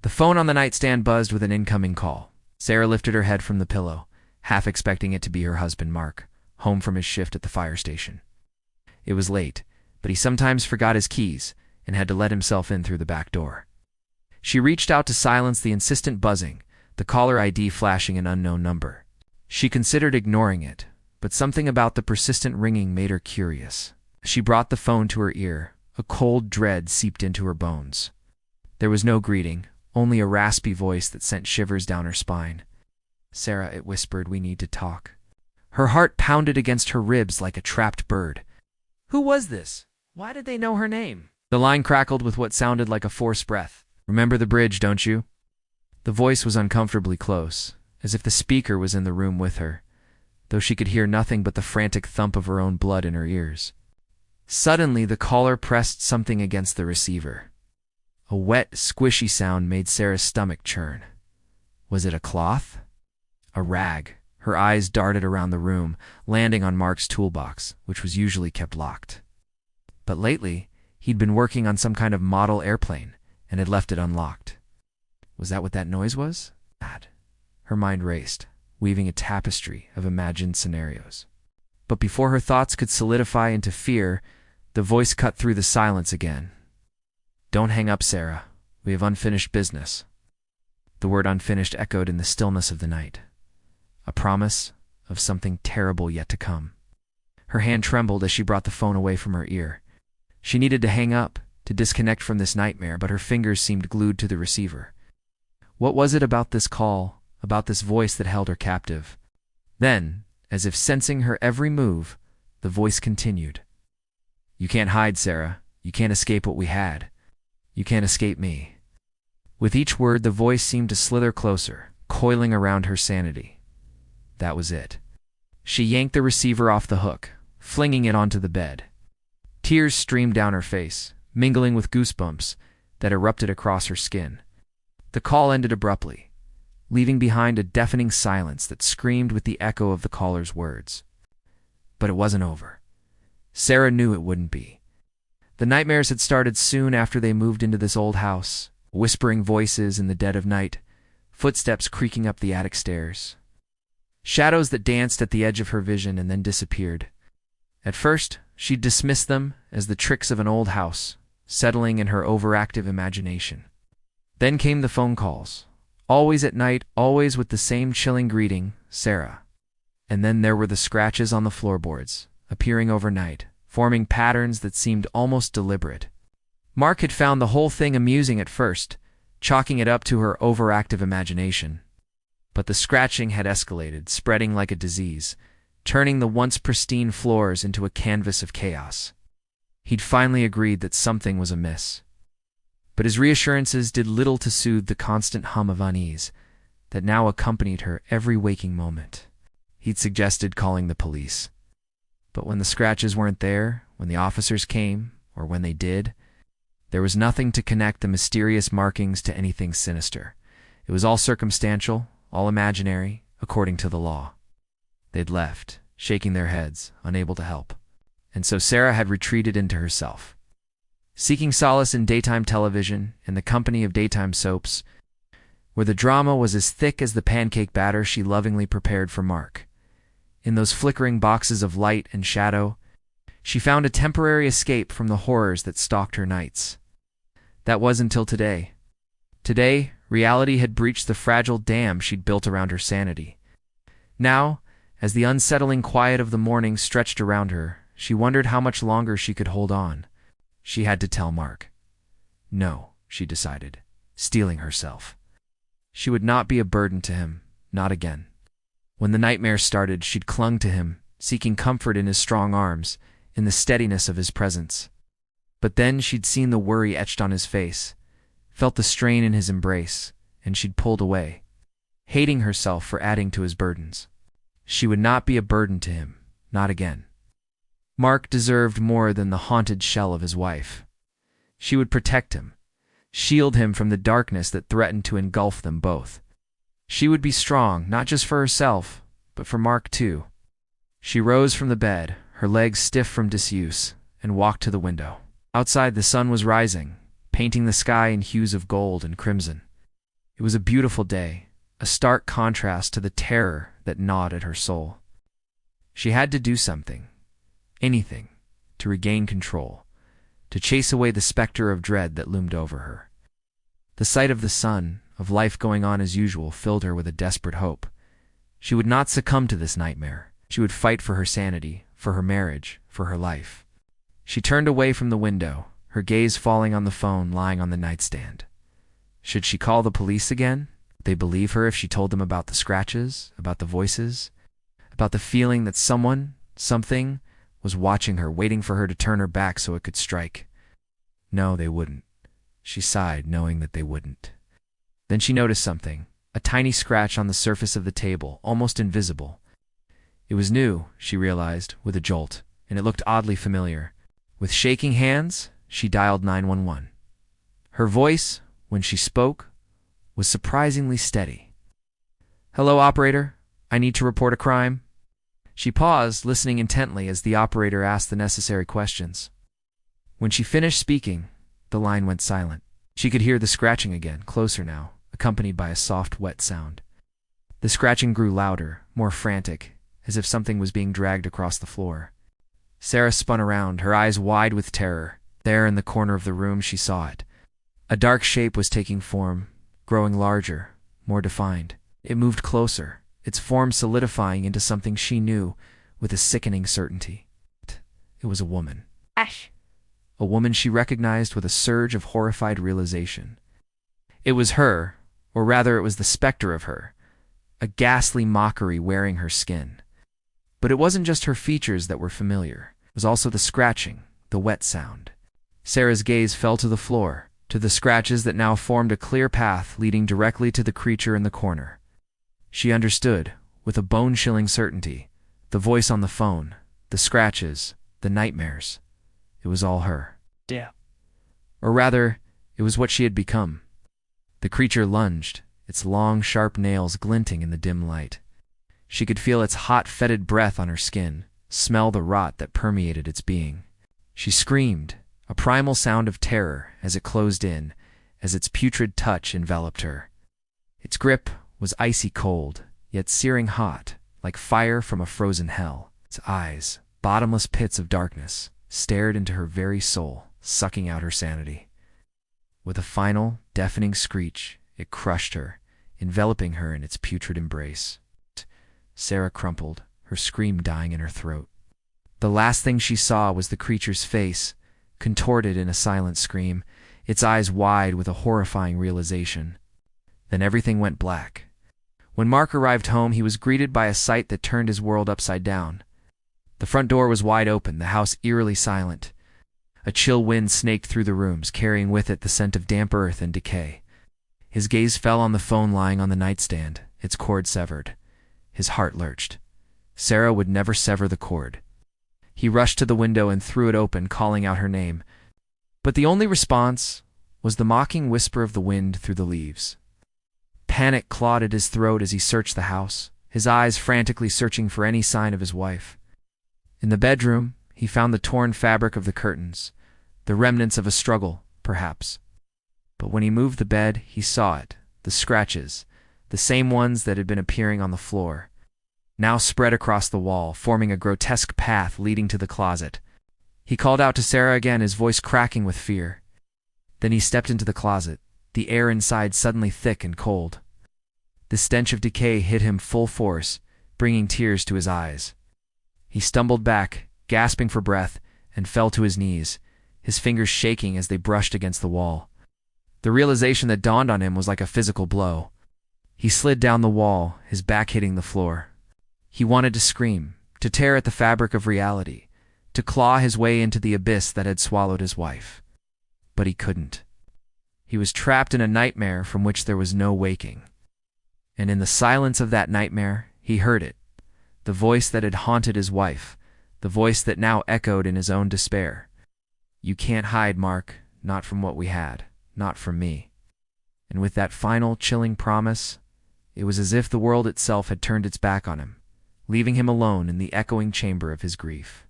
The phone on the nightstand buzzed with an incoming call. Sarah lifted her head from the pillow, half expecting it to be her husband Mark, home from his shift at the fire station. It was late, but he sometimes forgot his keys and had to let himself in through the back door. She reached out to silence the insistent buzzing, the caller ID flashing an unknown number. She considered ignoring it, but something about the persistent ringing made her curious. She brought the phone to her ear. A cold dread seeped into her bones. There was no greeting, only a raspy voice that sent shivers down her spine. "Sarah," it whispered, "we need to talk." Her heart pounded against her ribs like a trapped bird. Who was this? Why did they know her name? The line crackled with what sounded like a forced breath. "Remember the bridge, don't you?" The voice was uncomfortably close, as if the speaker was in the room with her, though she could hear nothing but the frantic thump of her own blood in her ears. Suddenly, the caller pressed something against the receiver. A wet, squishy sound made Sarah's stomach churn. Was it a cloth? A rag? Her eyes darted around the room, landing on Mark's toolbox, which was usually kept locked. But lately, he'd been working on some kind of model airplane and had left it unlocked. Was that what that noise was? Her mind raced, weaving a tapestry of imagined scenarios. But before her thoughts could solidify into fear, the voice cut through the silence again. "Don't hang up, Sarah. We have unfinished business." The word unfinished echoed in the stillness of the night. A promise of something terrible yet to come. Her hand trembled as she brought the phone away from her ear. She needed to hang up, to disconnect from this nightmare, but her fingers seemed glued to the receiver. What was it about this call, about this voice that held her captive? Then, as if sensing her every move, the voice continued. "You can't hide, Sarah. You can't escape what we had. You can't escape me." With each word, the voice seemed to slither closer, coiling around her sanity. That was it. She yanked the receiver off the hook, flinging it onto the bed. Tears streamed down her face, mingling with goosebumps that erupted across her skin. The call ended abruptly, leaving behind a deafening silence that screamed with the echo of the caller's words. But it wasn't over. Sarah knew it wouldn't be. The nightmares had started soon after they moved into this old house, whispering voices in the dead of night, footsteps creaking up the attic stairs. Shadows that danced at the edge of her vision and then disappeared. At first, she dismissed them as the tricks of an old house, settling in her overactive imagination. Then came the phone calls. Always at night, always with the same chilling greeting, "Sarah." And then there were the scratches on the floorboards, appearing overnight, forming patterns that seemed almost deliberate. Mark had found the whole thing amusing at first, chalking it up to her overactive imagination. But the scratching had escalated, spreading like a disease, turning the once pristine floors into a canvas of chaos. He'd finally agreed that something was amiss. But his reassurances did little to soothe the constant hum of unease that now accompanied her every waking moment. He'd suggested calling the police. But when the scratches weren't there, when the officers came, or when they did, there was nothing to connect the mysterious markings to anything sinister. It was all circumstantial, all imaginary, according to the law. They'd left, shaking their heads, unable to help. And so Sarah had retreated into herself. Seeking solace in daytime television and the company of daytime soaps, where the drama was as thick as the pancake batter she lovingly prepared for Mark. In those flickering boxes of light and shadow, she found a temporary escape from the horrors that stalked her nights. That was until today. Today, reality had breached the fragile dam she'd built around her sanity. Now, as the unsettling quiet of the morning stretched around her, she wondered how much longer she could hold on. She had to tell Mark. No, she decided, steeling herself. She would not be a burden to him, not again. When the nightmare started, she'd clung to him, seeking comfort in his strong arms, in the steadiness of his presence. But then she'd seen the worry etched on his face, felt the strain in his embrace, and she'd pulled away, hating herself for adding to his burdens. She would not be a burden to him, not again. Mark deserved more than the haunted shell of his wife. She would protect him, shield him from the darkness that threatened to engulf them both. She would be strong, not just for herself, but for Mark too. She rose from the bed, her legs stiff from disuse, and walked to the window. Outside, the sun was rising, painting the sky in hues of gold and crimson. It was a beautiful day, a stark contrast to the terror that gnawed at her soul. She had to do something, anything, to regain control, to chase away the specter of dread that loomed over her. The sight of the sun, of life going on as usual, filled her with a desperate hope. She would not succumb to this nightmare. She would fight for her sanity, for her marriage, for her life. She turned away from the window, her gaze falling on the phone lying on the nightstand. Should she call the police again? Would they believe her if she told them about the scratches, about the voices, about the feeling that someone, something, was watching her, waiting for her to turn her back so it could strike? No, they wouldn't. She sighed, knowing that they wouldn't. Then she noticed something, a tiny scratch on the surface of the table, almost invisible. It was new, she realized, with a jolt, and it looked oddly familiar. With shaking hands, she dialed 911. Her voice, when she spoke, was surprisingly steady. "Hello, operator. I need to report a crime." She paused, listening intently as the operator asked the necessary questions. When she finished speaking, the line went silent. She could hear the scratching again, closer now, accompanied by a soft, wet sound. The scratching grew louder, more frantic, as if something was being dragged across the floor. Sarah spun around, her eyes wide with terror. There in the corner of the room she saw it. A dark shape was taking form, growing larger, more defined. It moved closer, its form solidifying into something she knew with a sickening certainty. It was a woman. Ash. A woman she recognized with a surge of horrified realization. It was her, or rather it was the specter of her, a ghastly mockery wearing her skin. But it wasn't just her features that were familiar. It was also the scratching, the wet sound. Sarah's gaze fell to the floor, to the scratches that now formed a clear path leading directly to the creature in the corner. She understood, with a bone-chilling certainty, the voice on the phone, the scratches, the nightmares. It was all her. Yeah. Or rather, it was what she had become. The creature lunged, its long, sharp nails glinting in the dim light. She could feel its hot, fetid breath on her skin, smell the rot that permeated its being. She screamed, a primal sound of terror as it closed in, as its putrid touch enveloped her. Its grip was icy cold, yet searing hot, like fire from a frozen hell. Its eyes, bottomless pits of darkness, stared into her very soul, sucking out her sanity. With a final, deafening screech, it crushed her, enveloping her in its putrid embrace. Sarah crumpled, her scream dying in her throat. The last thing she saw was the creature's face, contorted in a silent scream, its eyes wide with a horrifying realization. Then everything went black. When Mark arrived home, he was greeted by a sight that turned his world upside down. The front door was wide open, the house eerily silent. A chill wind snaked through the rooms, carrying with it the scent of damp earth and decay. His gaze fell on the phone lying on the nightstand, its cord severed. His heart lurched. Sarah would never sever the cord. He rushed to the window and threw it open, calling out her name. But the only response was the mocking whisper of the wind through the leaves. Panic clawed at his throat as he searched the house, his eyes frantically searching for any sign of his wife. In the bedroom, he found the torn fabric of the curtains, the remnants of a struggle, perhaps. But when he moved the bed, he saw it, the scratches, the same ones that had been appearing on the floor, now spread across the wall, forming a grotesque path leading to the closet. He called out to Sarah again, his voice cracking with fear. Then he stepped into the closet, the air inside suddenly thick and cold. The stench of decay hit him full force, bringing tears to his eyes. He stumbled back, gasping for breath, and fell to his knees, his fingers shaking as they brushed against the wall. The realization that dawned on him was like a physical blow. He slid down the wall, his back hitting the floor. He wanted to scream, to tear at the fabric of reality, to claw his way into the abyss that had swallowed his wife. But he couldn't. He was trapped in a nightmare from which there was no waking. And in the silence of that nightmare, he heard it, the voice that had haunted his wife, the voice that now echoed in his own despair. "You can't hide, Mark, not from what we had, not from me." And with that final, chilling promise, it was as if the world itself had turned its back on him, leaving him alone in the echoing chamber of his grief.